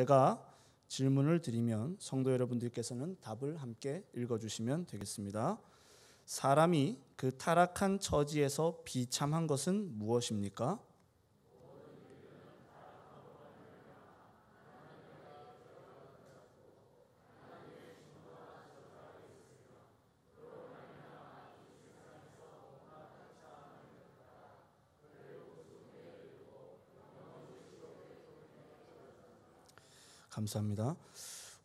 제가 질문을 드리면 성도 여러분들께서는 답을 함께 읽어주시면 되겠습니다. 사람이 그 타락한 처지에서 비참한 것은 무엇입니까? 감사합니다.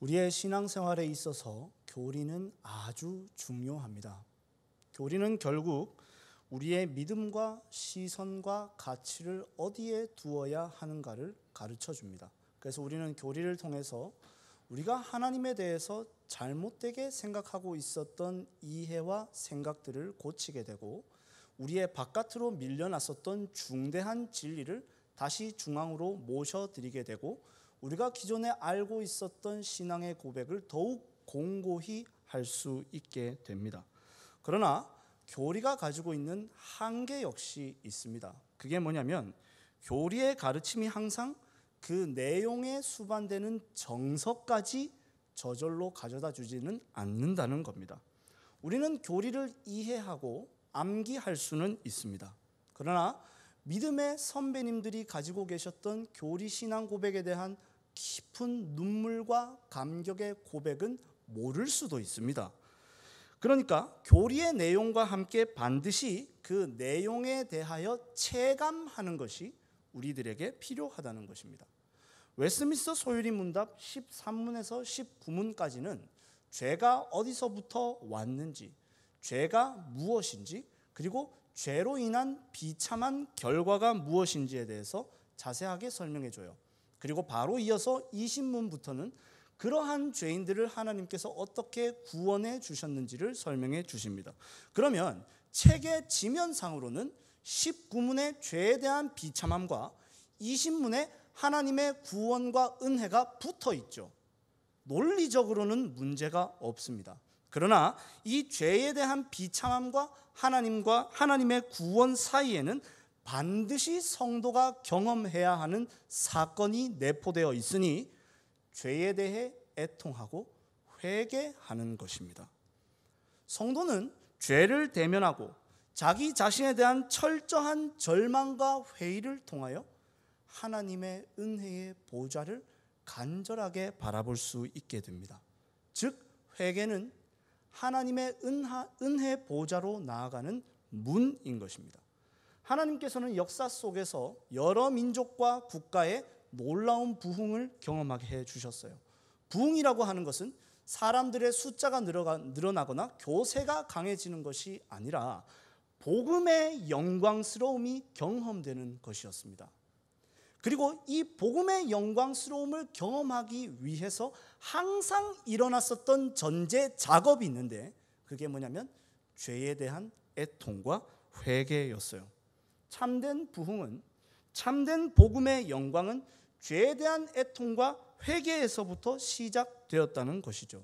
우리의 신앙생활에 있어서 교리는 아주 중요합니다. 교리는 결국 우리의 믿음과 시선과 가치를 어디에 두어야 하는가를 가르쳐 줍니다. 그래서 우리는 교리를 통해서 우리가 하나님에 대해서 잘못되게 생각하고 있었던 이해와 생각들을 고치게 되고, 우리의 바깥으로 밀려났었던 중대한 진리를 다시 중앙으로 모셔드리게 되고, 우리가 기존에 알고 있었던 신앙의 고백을 더욱 공고히 할 수 있게 됩니다. 그러나 교리가 가지고 있는 한계 역시 있습니다. 그게 뭐냐면, 교리의 가르침이 항상 그 내용에 수반되는 정서까지 저절로 가져다 주지는 않는다는 겁니다. 우리는 교리를 이해하고 암기할 수는 있습니다. 그러나 믿음의 선배님들이 가지고 계셨던 교리 신앙 고백에 대한 깊은 눈물과 감격의 고백은 모를 수도 있습니다. 그러니까 교리의 내용과 함께 반드시 그 내용에 대하여 체감하는 것이 우리들에게 필요하다는 것입니다. 웨스트민스터 소유리 문답 13문에서 19문까지는 죄가 어디서부터 왔는지, 죄가 무엇인지, 그리고 죄로 인한 비참한 결과가 무엇인지에 대해서 자세하게 설명해 줘요. 그리고 바로 이어서 20문부터는 그러한 죄인들을 하나님께서 어떻게 구원해 주셨는지를 설명해 주십니다. 그러면 책의 지면상으로는 19문의 죄에 대한 비참함과 20문의 하나님의 구원과 은혜가 붙어 있죠. 논리적으로는 문제가 없습니다. 그러나 이 죄에 대한 비참함과 하나님의 구원 사이에는 반드시 성도가 경험해야 하는 사건이 내포되어 있으니 죄에 대해 애통하고 회개하는 것입니다. 성도는 죄를 대면하고 자기 자신에 대한 철저한 절망과 회의를 통하여 하나님의 은혜의 보좌를 간절하게 바라볼 수 있게 됩니다. 즉, 회개는 하나님의 은혜 보좌로 나아가는 문인 것입니다. 하나님께서는 역사 속에서 여러 민족과 국가의 놀라운 부흥을 경험하게 해주셨어요. 부흥이라고 하는 것은 사람들의 숫자가 늘어나거나 교세가 강해지는 것이 아니라 복음의 영광스러움이 경험되는 것이었습니다. 그리고 이 복음의 영광스러움을 경험하기 위해서 항상 일어났었던 전제 작업이 있는데, 그게 뭐냐면 죄에 대한 애통과 회개였어요. 참된 부흥은, 참된 복음의 영광은 죄에 대한 애통과 회개에서부터 시작되었다는 것이죠.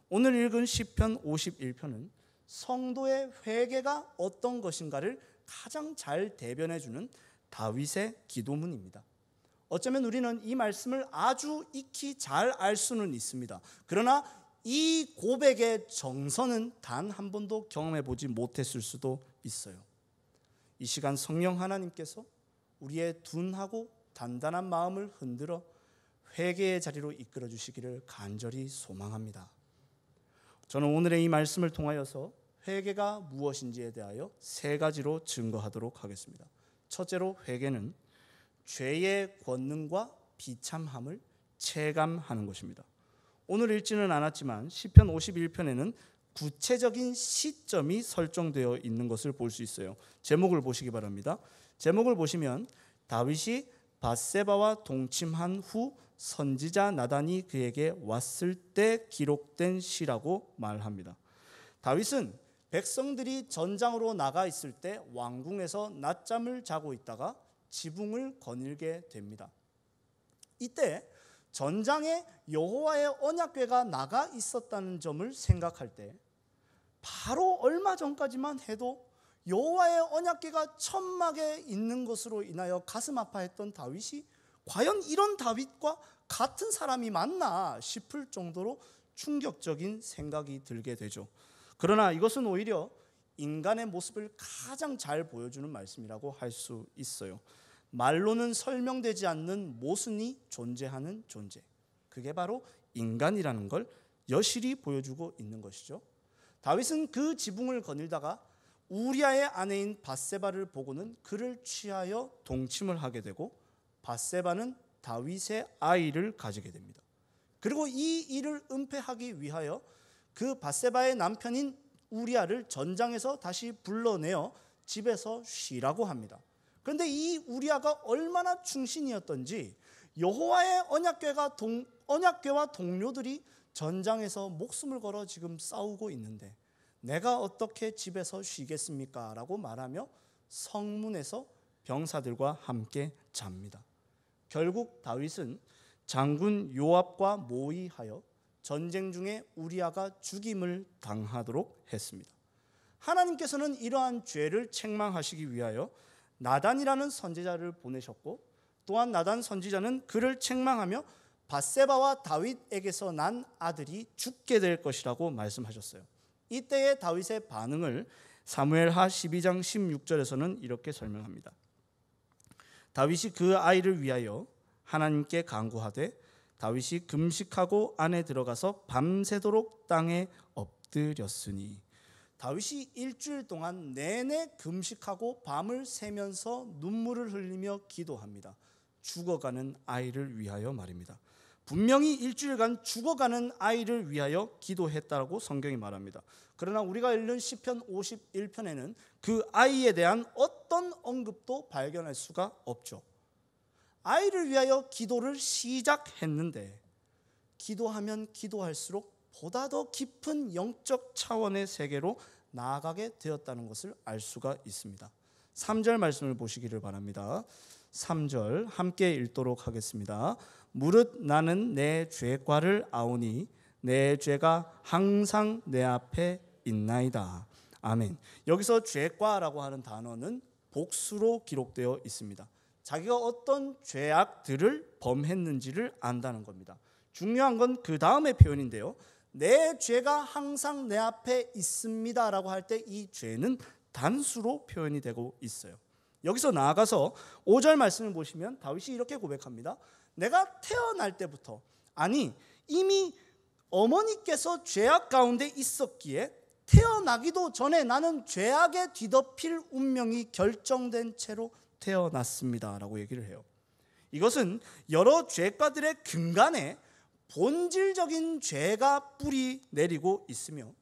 오늘 읽은 시편 51편은 성도의 회개가 어떤 것인가를 가장 잘 대변해주는 다윗의 기도문입니다. 어쩌면 우리는 이 말씀을 아주 익히 잘 알 수는 있습니다. 그러나 이 고백의 정서는 단 한 번도 경험해 보지 못했을 수도 있어요. 이 시간 성령 하나님께서 우리의 둔하고 단단한 마음을 흔들어 회개의 자리로 이끌어 주시기를 간절히 소망합니다. 저는 오늘의 이 말씀을 통하여서 회개가 무엇인지에 대하여 세 가지로 증거하도록 하겠습니다. 첫째로, 회개는 죄의 권능과 비참함을 체감하는 것입니다. 오늘 읽지는 않았지만 시편 51편에는 구체적인 시점이 설정되어 있는 것을 볼 수 있어요. 제목을 보시기 바랍니다. 제목을 보시면 다윗이 밧세바와 동침한 후 선지자 나단이 그에게 왔을 때 기록된 시라고 말합니다. 다윗은 백성들이 전장으로 나가 있을 때 왕궁에서 낮잠을 자고 있다가 지붕을 거닐게 됩니다. 이때 전장에 여호와의 언약궤가 나가 있었다는 점을 생각할 때, 바로 얼마 전까지만 해도 여호와의 언약궤가 천막에 있는 것으로 인하여 가슴 아파했던 다윗이 과연 이런 다윗과 같은 사람이 맞나 싶을 정도로 충격적인 생각이 들게 되죠. 그러나 이것은 오히려 인간의 모습을 가장 잘 보여주는 말씀이라고 할 수 있어요. 말로는 설명되지 않는 모순이 존재하는 존재, 그게 바로 인간이라는 걸 여실히 보여주고 있는 것이죠. 다윗은 그 지붕을 거닐다가 우리아의 아내인 밧세바를 보고는 그를 취하여 동침을 하게 되고, 밧세바는 다윗의 아이를 가지게 됩니다. 그리고 이 일을 은폐하기 위하여 그 밧세바의 남편인 우리아를 전장에서 다시 불러내어 집에서 쉬라고 합니다. 그런데 이 우리아가 얼마나 충신이었던지 여호와의 언약궤와 동료들이 전장에서 목숨을 걸어 지금 싸우고 있는데 내가 어떻게 집에서 쉬겠습니까? 라고 말하며 성문에서 병사들과 함께 잡니다. 결국 다윗은 장군 요압과 모의하여 전쟁 중에 우리아가 죽임을 당하도록 했습니다. 하나님께서는 이러한 죄를 책망하시기 위하여 나단이라는 선지자를 보내셨고, 또한 나단 선지자는 그를 책망하며 밧세바와 다윗에게서 난 아들이 죽게 될 것이라고 말씀하셨어요. 이때의 다윗의 반응을 사무엘하 12장 16절에서는 이렇게 설명합니다. 다윗이 그 아이를 위하여 하나님께 간구하되 다윗이 금식하고 안에 들어가서 밤새도록 땅에 엎드렸으니, 다윗이 일주일 동안 내내 금식하고 밤을 새면서 눈물을 흘리며 기도합니다. 죽어가는 아이를 위하여 말입니다. 분명히 일주일간 죽어가는 아이를 위하여 기도했다고 성경이 말합니다. 그러나 우리가 읽는 시편 51편에는 그 아이에 대한 어떤 언급도 발견할 수가 없죠. 아이를 위하여 기도를 시작했는데 기도하면 기도할수록 보다 더 깊은 영적 차원의 세계로 나아가게 되었다는 것을 알 수가 있습니다. 3절 말씀을 보시기를 바랍니다. 3절 함께 읽도록 하겠습니다. 무릇 나는 내 죄과를 아오니 내 죄가 항상 내 앞에 있나이다. 아멘. 여기서 죄과라고 하는 단어는 복수로 기록되어 있습니다. 자기가 어떤 죄악들을 범했는지를 안다는 겁니다. 중요한 건 그 다음의 표현인데요. 내 죄가 항상 내 앞에 있습니다 라고 할 때 이 죄는 단수로 표현이 되고 있어요. 여기서 나아가서 5절 말씀을 보시면 다윗이 이렇게 고백합니다. 내가 태어날 때부터, 아니 이미 어머니께서 죄악 가운데 있었기에 태어나기도 전에 나는 죄악에 뒤덮일 운명이 결정된 채로 태어났습니다 라고 얘기를 해요. 이것은 여러 죄과들의 근간에 본질적인 죄가 뿌리 내리고 있으며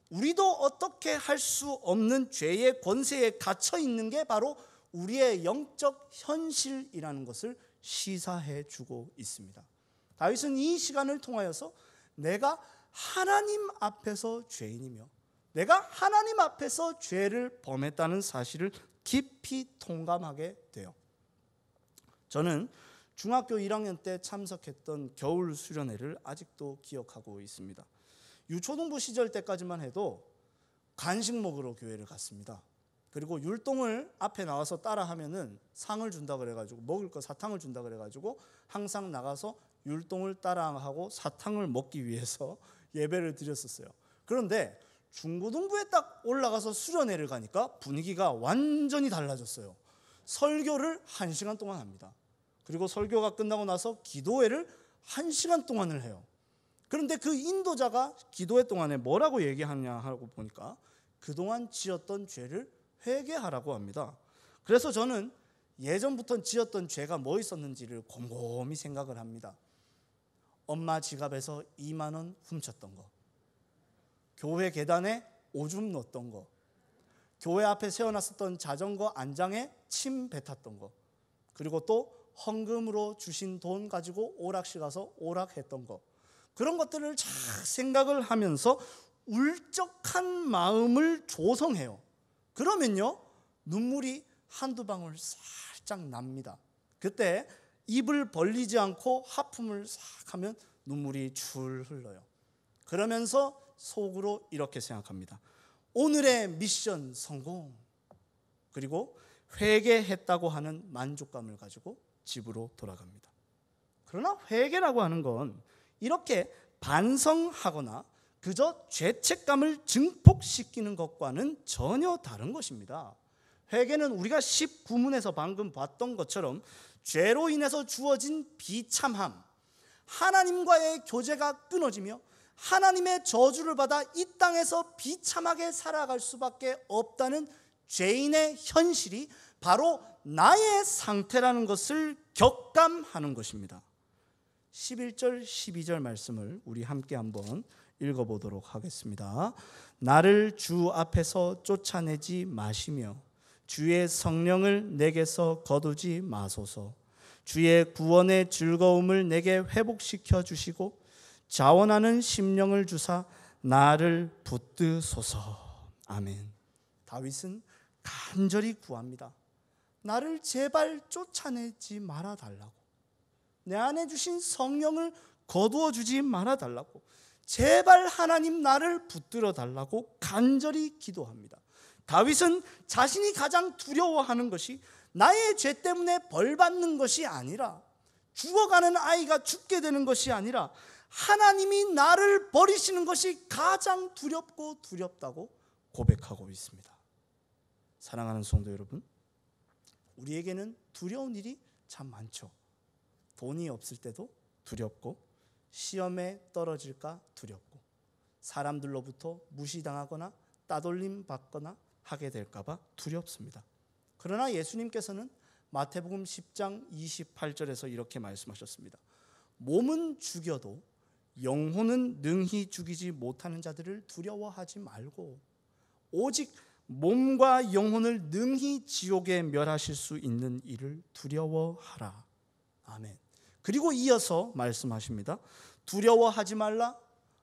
우리도 어떻게 할 수 없는 죄의 권세에 갇혀 있는 게 바로 우리의 영적 현실이라는 것을 시사해 주고 있습니다. 다윗은 이 시간을 통하여서 내가 하나님 앞에서 죄인이며 내가 하나님 앞에서 죄를 범했다는 사실을 깊이 통감하게 돼요. 저는 중학교 1학년 때 참석했던 겨울 수련회를 아직도 기억하고 있습니다. 유초등부 시절 때까지만 해도 간식 먹으러 교회를 갔습니다. 그리고 율동을 앞에 나와서 따라하면은 상을 준다 그래가지고 먹을 거 사탕을 준다 그래가지고 항상 나가서 율동을 따라하고 사탕을 먹기 위해서 예배를 드렸었어요. 그런데 중고등부에 딱 올라가서 수련회를 가니까 분위기가 완전히 달라졌어요. 설교를 1시간 동안 합니다. 그리고 설교가 끝나고 나서 기도회를 1시간 동안을 해요. 그런데 그 인도자가 기도회 동안에 뭐라고 얘기하냐 하고 보니까 그동안 지었던 죄를 회개하라고 합니다. 그래서 저는 예전부터 지었던 죄가 뭐 있었는지를 곰곰이 생각을 합니다. 엄마 지갑에서 2만 원 훔쳤던 거, 교회 계단에 오줌 넣었던 거, 교회 앞에 세워놨었던 자전거 안장에 침 뱉었던 거, 그리고 또 헌금으로 주신 돈 가지고 오락실 가서 오락했던 거, 그런 것들을 잘 생각을 하면서 울적한 마음을 조성해요. 그러면요 눈물이 한두 방울 살짝 납니다. 그때 입을 벌리지 않고 하품을 싹 하면 눈물이 줄 흘러요. 그러면서 속으로 이렇게 생각합니다. 오늘의 미션 성공. 그리고 회개했다고 하는 만족감을 가지고 집으로 돌아갑니다. 그러나 회개라고 하는 건 이렇게 반성하거나 그저 죄책감을 증폭시키는 것과는 전혀 다른 것입니다. 회개는 우리가 19문에서 방금 봤던 것처럼 죄로 인해서 주어진 비참함, 하나님과의 교제가 끊어지며 하나님의 저주를 받아 이 땅에서 비참하게 살아갈 수밖에 없다는 죄인의 현실이 바로 나의 상태라는 것을 격감하는 것입니다. 11절 12절 말씀을 우리 함께 한번 읽어보도록 하겠습니다. 나를 주 앞에서 쫓아내지 마시며 주의 성령을 내게서 거두지 마소서. 주의 구원의 즐거움을 내게 회복시켜 주시고 자원하는 심령을 주사 나를 붙드소서. 아멘. 다윗은 간절히 구합니다. 나를 제발 쫓아내지 말아 달라고. 내 안에 주신 성령을 거두어 주지 말아 달라고. 제발 하나님 나를 붙들어 달라고 간절히 기도합니다. 다윗은 자신이 가장 두려워하는 것이 나의 죄 때문에 벌 받는 것이 아니라, 죽어가는 아이가 죽게 되는 것이 아니라 하나님이 나를 버리시는 것이 가장 두렵고 두렵다고 고백하고 있습니다. 사랑하는 성도 여러분, 우리에게는 두려운 일이 참 많죠. 돈이 없을 때도 두렵고, 시험에 떨어질까 두렵고, 사람들로부터 무시당하거나 따돌림 받거나 하게 될까 봐 두렵습니다. 그러나 예수님께서는 마태복음 10장 28절에서 이렇게 말씀하셨습니다. 몸은 죽여도 영혼은 능히 죽이지 못하는 자들을 두려워하지 말고 오직 몸과 영혼을 능히 지옥에 멸하실 수 있는 이를 두려워하라. 아멘. 그리고 이어서 말씀하십니다. 두려워하지 말라.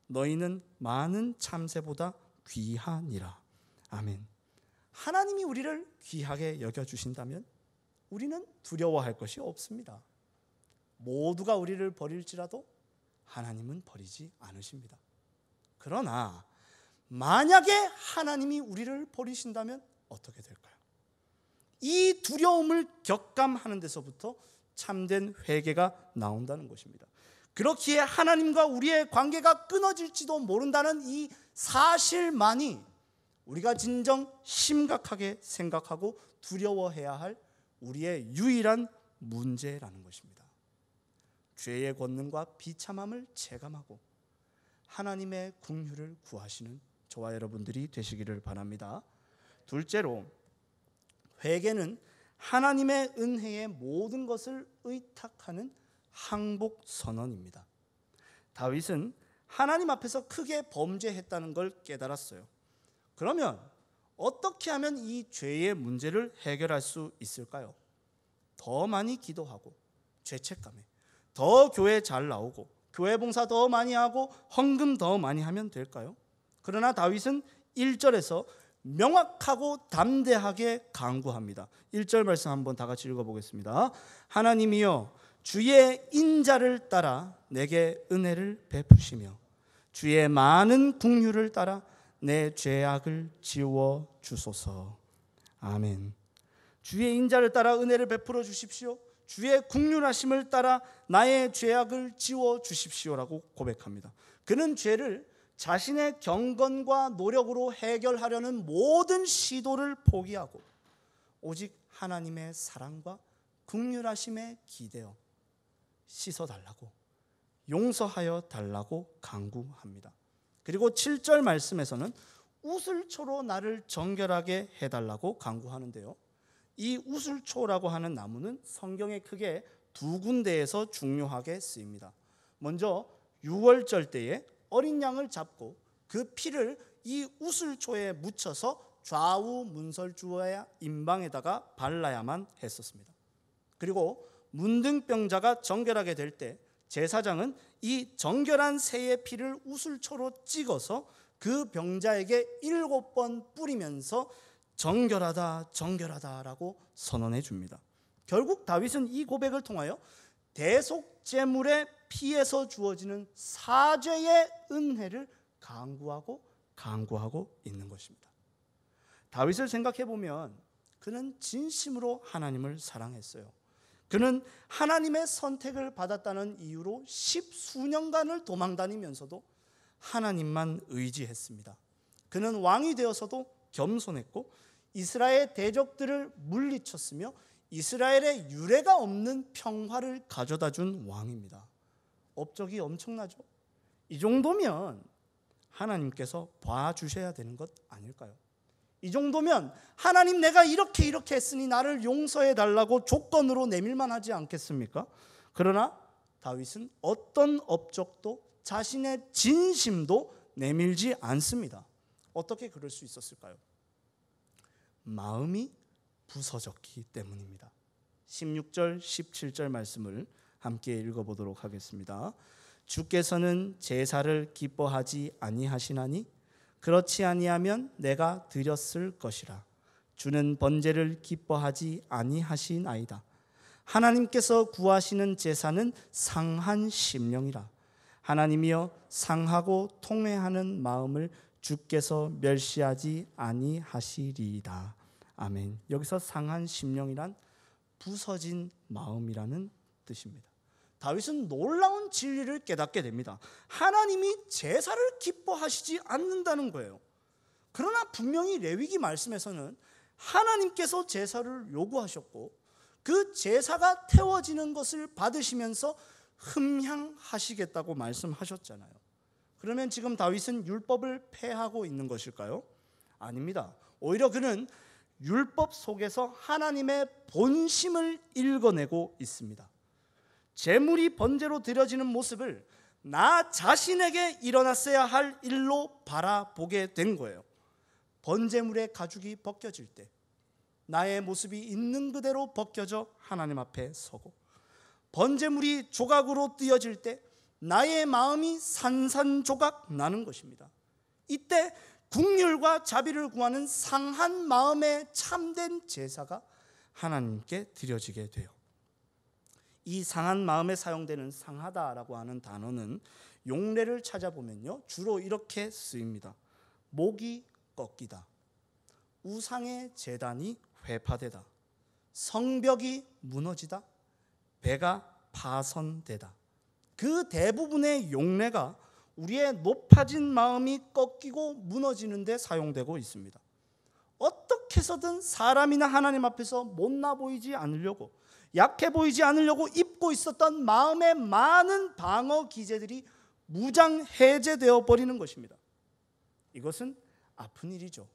너희는 많은 참새보다 귀하니라. 아멘. 하나님이 우리를 귀하게 여겨주신다면 우리는 두려워할 것이 없습니다. 모두가 우리를 버릴지라도 하나님은 버리지 않으십니다. 그러나 만약에 하나님이 우리를 버리신다면 어떻게 될까요? 이 두려움을 격감하는 데서부터 참된 회개가 나온다는 것입니다. 그렇기에 하나님과 우리의 관계가 끊어질지도 모른다는 이 사실만이 우리가 진정 심각하게 생각하고 두려워해야 할 우리의 유일한 문제라는 것입니다. 죄의 권능과 비참함을 체감하고 하나님의 긍휼을 구하시는 저와 여러분들이 되시기를 바랍니다. 둘째로, 회개는 하나님의 은혜에 모든 것을 의탁하는 항복 선언입니다. 다윗은 하나님 앞에서 크게 범죄했다는 걸 깨달았어요. 그러면 어떻게 하면 이 죄의 문제를 해결할 수 있을까요? 더 많이 기도하고 죄책감에 더 교회 잘 나오고 교회 봉사 더 많이 하고 헌금 더 많이 하면 될까요? 그러나 다윗은 1절에서 명확하고 담대하게 간구합니다. 1절 말씀 한번 다 같이 읽어보겠습니다. 하나님이여 주의 인자를 따라 내게 은혜를 베푸시며 주의 많은 긍휼을 따라 내 죄악을 지워 주소서. 아멘. 주의 인자를 따라 은혜를 베풀어 주십시오. 주의 긍휼하심을 따라 나의 죄악을 지워 주십시오라고 고백합니다. 그는 죄를 자신의 경건과 노력으로 해결하려는 모든 시도를 포기하고 오직 하나님의 사랑과 긍휼하심에 기대어 씻어달라고, 용서하여 달라고 간구합니다. 그리고 7절 말씀에서는 우슬초로 나를 정결하게 해달라고 간구하는데요, 이 우슬초라고 하는 나무는 성경에 크게 두 군데에서 중요하게 쓰입니다. 먼저 유월절 때에 어린 양을 잡고 그 피를 이 우슬초에 묻혀서 좌우 문설주의 임방에다가 발라야만 했었습니다. 그리고 문둥병자가 정결하게 될 때 제사장은 이 정결한 새의 피를 우슬초로 찍어서 그 병자에게 7번 뿌리면서 정결하다 정결하다라고 선언해 줍니다. 결국 다윗은 이 고백을 통하여 대속제물의 피에서 주어지는 사죄의 은혜를 간구하고 있는 것입니다. 다윗을 생각해 보면 그는 진심으로 하나님을 사랑했어요. 그는 하나님의 선택을 받았다는 이유로 10수년간을 도망다니면서도 하나님만 의지했습니다. 그는 왕이 되어서도 겸손했고 이스라엘 대적들을 물리쳤으며 이스라엘에 유례가 없는 평화를 가져다 준 왕입니다. 업적이 엄청나죠? 이 정도면 하나님께서 봐주셔야 되는 것 아닐까요? 이 정도면 하나님, 내가 이렇게 했으니 나를 용서해 달라고 조건으로 내밀만 하지 않겠습니까? 그러나 다윗은 어떤 업적도 자신의 진심도 내밀지 않습니다. 어떻게 그럴 수 있었을까요? 마음이 부서졌기 때문입니다. 16절 17절 말씀을 함께 읽어보도록 하겠습니다. 주께서는 제사를 기뻐하지 아니하시나니 그렇지 아니하면 내가 드렸을 것이라. 주는 번제를 기뻐하지 아니하시나이다. 하나님께서 구하시는 제사는 상한 심령이라. 하나님이여, 상하고 통회하는 마음을 주께서 멸시하지 아니하시리이다. 아멘. 여기서 상한 심령이란 부서진 마음이라는 뜻입니다. 다윗은 놀라운 진리를 깨닫게 됩니다. 하나님이 제사를 기뻐하시지 않는다는 거예요. 그러나 분명히 레위기 말씀에서는 하나님께서 제사를 요구하셨고 그 제사가 태워지는 것을 받으시면서 흠향하시겠다고 말씀하셨잖아요. 그러면 지금 다윗은 율법을 폐하고 있는 것일까요? 아닙니다. 오히려 그는 율법 속에서 하나님의 본심을 읽어내고 있습니다. 제물이 번제로 드려지는 모습을 나 자신에게 일어났어야 할 일로 바라보게 된 거예요. 번제물의 가죽이 벗겨질 때 나의 모습이 있는 그대로 벗겨져 하나님 앞에 서고, 번제물이 조각으로 띄어질 때 나의 마음이 산산조각 나는 것입니다. 이때 국률과 자비를 구하는 상한 마음의 참된 제사가 하나님께 드려지게 돼요. 이 상한 마음에 사용되는 상하다라고 하는 단어는 용례를 찾아보면요, 주로 이렇게 쓰입니다. 목이 꺾이다, 우상의 제단이 회파되다, 성벽이 무너지다, 배가 파선되다. 그 대부분의 용례가 우리의 높아진 마음이 꺾이고 무너지는 데 사용되고 있습니다. 어떻게 해서든 사람이나 하나님 앞에서 못나 보이지 않으려고, 약해 보이지 않으려고 입고 있었던 마음의 많은 방어 기제들이 무장 해제되어 버리는 것입니다. 이것은 아픈 일이죠.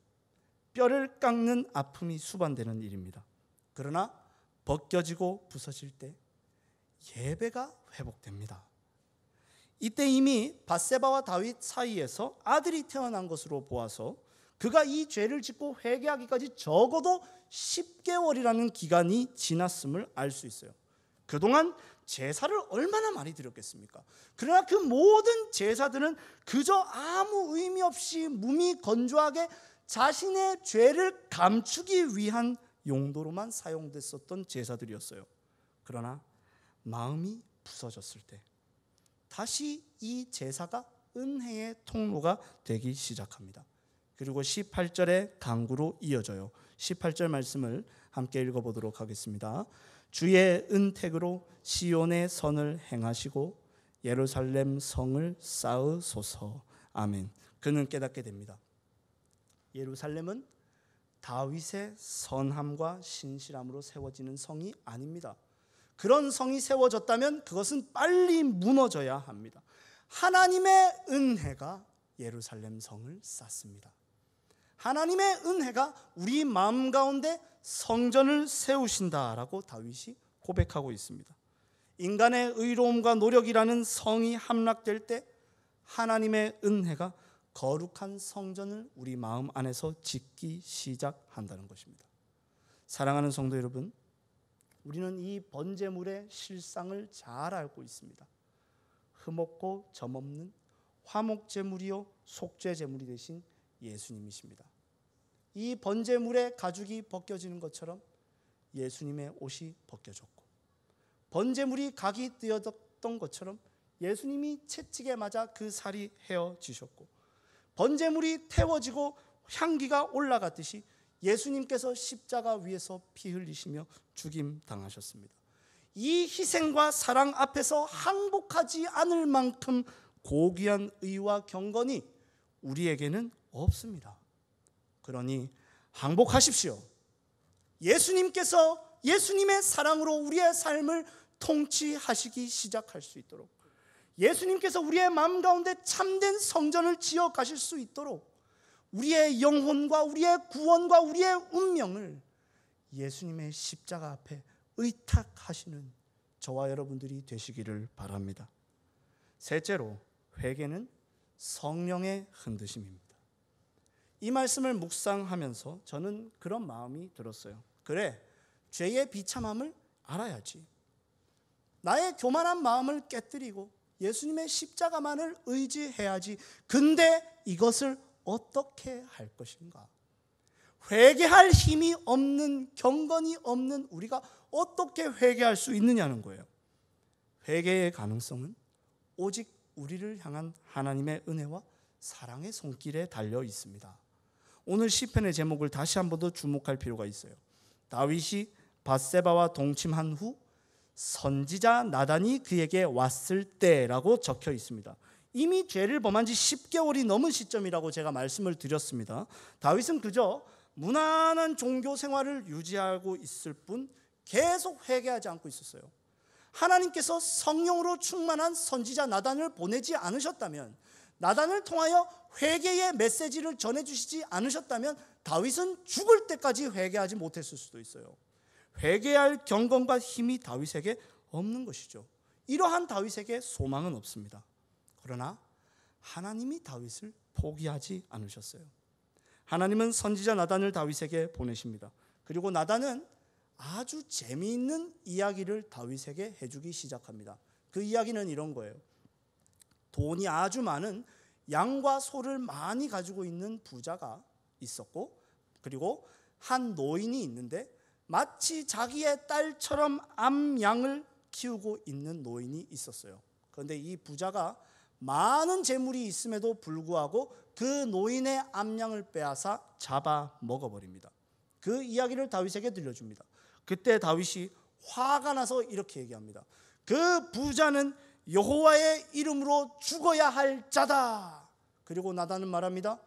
뼈를 깎는 아픔이 수반되는 일입니다. 그러나 벗겨지고 부서질 때 예배가 회복됩니다. 이때 이미 밧세바와 다윗 사이에서 아들이 태어난 것으로 보아서 그가 이 죄를 짓고 회개하기까지 적어도 10개월이라는 기간이 지났음을 알 수 있어요. 그동안 제사를 얼마나 많이 드렸겠습니까? 그러나 그 모든 제사들은 그저 아무 의미 없이 몸이 건조하게 자신의 죄를 감추기 위한 용도로만 사용됐었던 제사들이었어요. 그러나 마음이 부서졌을 때 다시 이 제사가 은혜의 통로가 되기 시작합니다. 그리고 18절의 강구로 이어져요. 18절 말씀을 함께 읽어보도록 하겠습니다. 주의 은택으로 시온의 선을 행하시고 예루살렘 성을 쌓으소서. 아멘. 그는 깨닫게 됩니다. 예루살렘은 다윗의 선함과 신실함으로 세워지는 성이 아닙니다. 그런 성이 세워졌다면 그것은 빨리 무너져야 합니다. 하나님의 은혜가 예루살렘 성을 쌓습니다. 하나님의 은혜가 우리 마음 가운데 성전을 세우신다라고 다윗이 고백하고 있습니다. 인간의 의로움과 노력이라는 성이 함락될 때 하나님의 은혜가 거룩한 성전을 우리 마음 안에서 짓기 시작한다는 것입니다. 사랑하는 성도 여러분, 우리는 이 번제물의 실상을 잘 알고 있습니다. 흠없고 점없는 화목제물이요 속죄제물이 되신 예수님이십니다. 이 번제물의 가죽이 벗겨지는 것처럼 예수님의 옷이 벗겨졌고, 번제물이 각이 띄어졌던 것처럼 예수님이 채찍에 맞아 그 살이 헤어지셨고, 번제물이 태워지고 향기가 올라갔듯이 예수님께서 십자가 위에서 피 흘리시며 죽임 당하셨습니다. 이 희생과 사랑 앞에서 항복하지 않을 만큼 고귀한 의와 경건이 우리에게는 없습니다. 그러니 항복하십시오. 예수님께서 예수님의 사랑으로 우리의 삶을 통치하시기 시작할 수 있도록, 예수님께서 우리의 마음 가운데 참된 성전을 지어 가실 수 있도록, 우리의 영혼과 우리의 구원과 우리의 운명을 예수님의 십자가 앞에 의탁하시는 저와 여러분들이 되시기를 바랍니다. 셋째로, 회개는 성령의 흔드심입니다. 이 말씀을 묵상하면서 저는 그런 마음이 들었어요. 그래, 죄의 비참함을 알아야지. 나의 교만한 마음을 깨뜨리고 예수님의 십자가만을 의지해야지. 근데 이것을 어떻게 할 것인가? 회개할 힘이 없는, 경건이 없는 우리가 어떻게 회개할 수 있느냐는 거예요. 회개의 가능성은 오직 우리를 향한 하나님의 은혜와 사랑의 손길에 달려 있습니다. 오늘 시편의 제목을 다시 한 번 더 주목할 필요가 있어요. 다윗이 밧세바와 동침한 후 선지자 나단이 그에게 왔을 때라고 적혀 있습니다. 이미 죄를 범한 지 10개월이 넘은 시점이라고 제가 말씀을 드렸습니다. 다윗은 그저 무난한 종교 생활을 유지하고 있을 뿐 계속 회개하지 않고 있었어요. 하나님께서 성령으로 충만한 선지자 나단을 보내지 않으셨다면, 나단을 통하여 회개의 메시지를 전해주시지 않으셨다면 다윗은 죽을 때까지 회개하지 못했을 수도 있어요. 회개할 경건과 힘이 다윗에게 없는 것이죠. 이러한 다윗에게 소망은 없습니다. 그러나 하나님이 다윗을 포기하지 않으셨어요. 하나님은 선지자 나단을 다윗에게 보내십니다. 그리고 나단은 아주 재미있는 이야기를 다윗에게 해주기 시작합니다. 그 이야기는 이런 거예요. 돈이 아주 많은 양과 소를 많이 가지고 있는 부자가 있었고, 그리고 한 노인이 있는데 마치 자기의 딸처럼 암양을 키우고 있는 노인이 있었어요. 그런데 이 부자가 많은 재물이 있음에도 불구하고 그 노인의 암양을 빼앗아 잡아 먹어버립니다. 그 이야기를 다윗에게 들려줍니다. 그때 다윗이 화가 나서 이렇게 얘기합니다. 그 부자는 여호와의 이름으로 죽어야 할 자다. 그리고 나단은 말합니다.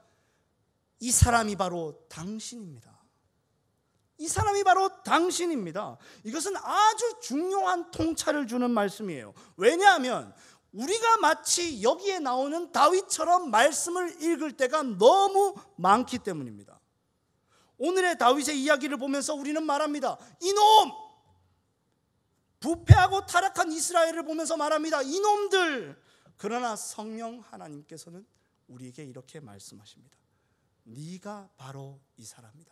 이 사람이 바로 당신입니다. 이 사람이 바로 당신입니다. 이것은 아주 중요한 통찰을 주는 말씀이에요. 왜냐하면 우리가 마치 여기에 나오는 다윗처럼 말씀을 읽을 때가 너무 많기 때문입니다. 오늘의 다윗의 이야기를 보면서 우리는 말합니다. 이놈! 부패하고 타락한 이스라엘을 보면서 말합니다. 이놈들! 그러나 성령 하나님께서는 우리에게 이렇게 말씀하십니다. 네가 바로 이 사람이다.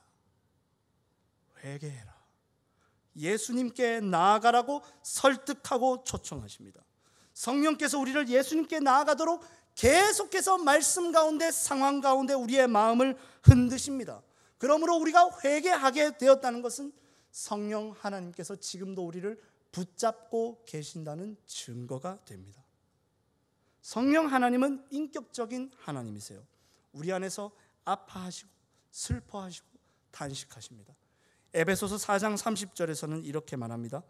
회개해라. 예수님께 나아가라고 설득하고 초청하십니다. 성령께서 우리를 예수님께 나아가도록 계속해서 말씀 가운데, 상황 가운데 우리의 마음을 흔드십니다. 그러므로 우리가 회개하게 되었다는 것은 성령 하나님께서 지금도 우리를 붙잡고 계신다는 증거가 됩니다. 성령 하나님은 인격적인 하나님이세요. 우리 안에서 아파하시고 슬퍼하시고 탄식하십니다. 에베소서 4장 30절에서는 이렇게 말합니다.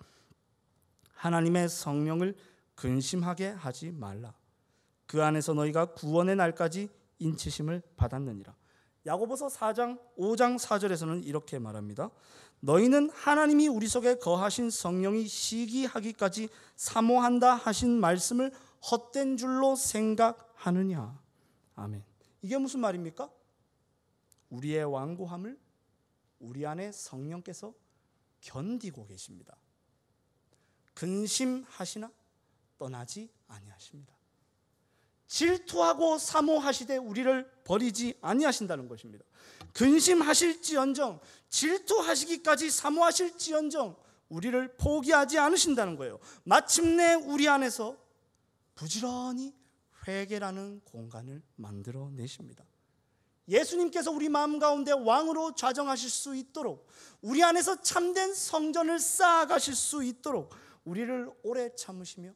하나님의 성령을 근심하게 하지 말라. 그 안에서 너희가 구원의 날까지 인치심을 받았느니라. 야고보서 5장 4절에서는 이렇게 말합니다. 너희는 하나님이 우리 속에 거하신 성령이 시기하기까지 사모한다 하신 말씀을 헛된 줄로 생각하느냐. 아멘. 이게 무슨 말입니까? 우리의 완고함을 우리 안에 성령께서 견디고 계십니다. 근심하시나 떠나지 아니하십니다. 질투하고 사모하시되 우리를 버리지 아니하신다는 것입니다. 근심하실지언정, 질투하시기까지 사모하실지언정 우리를 포기하지 않으신다는 거예요. 마침내 우리 안에서 부지런히 회개라는 공간을 만들어내십니다. 예수님께서 우리 마음 가운데 왕으로 좌정하실 수 있도록, 우리 안에서 참된 성전을 쌓아가실 수 있도록 우리를 오래 참으시며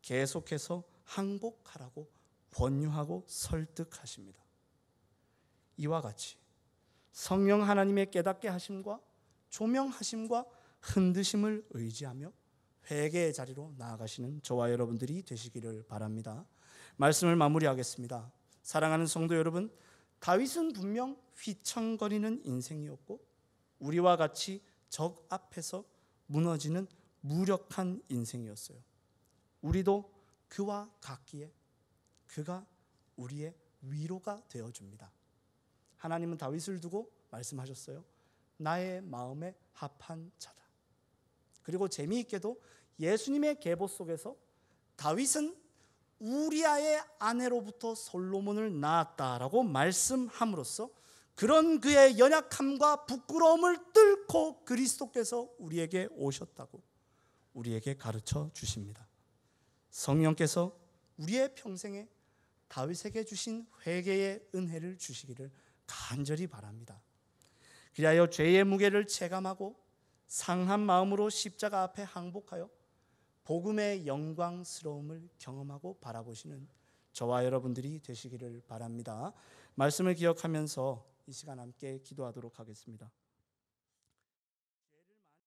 계속해서 항복하라고 권유하고 설득하십니다. 이와 같이 성령 하나님의 깨닫게 하심과 조명하심과 흔드심을 의지하며 회개의 자리로 나아가시는 저와 여러분들이 되시기를 바랍니다. 말씀을 마무리하겠습니다. 사랑하는 성도 여러분, 다윗은 분명 휘청거리는 인생이었고 우리와 같이 적 앞에서 무너지는 무력한 인생이었어요. 우리도 그와 같기에 그가 우리의 위로가 되어줍니다. 하나님은 다윗을 두고 말씀하셨어요. 나의 마음에 합한 자다. 그리고 재미있게도 예수님의 계보 속에서 다윗은 우리아의 아내로부터 솔로몬을 낳았다라고 말씀함으로써 그런 그의 연약함과 부끄러움을 뚫고 그리스도께서 우리에게 오셨다고 우리에게 가르쳐 주십니다. 성령께서 우리의 평생에 다윗에게 주신 회개의 은혜를 주시기를 간절히 바랍니다. 그리하여 죄의 무게를 체감하고 상한 마음으로 십자가 앞에 항복하여 복음의 영광스러움을 경험하고 바라보시는 저와 여러분들이 되시기를 바랍니다. 말씀을 기억하면서 이 시간 함께 기도하도록 하겠습니다.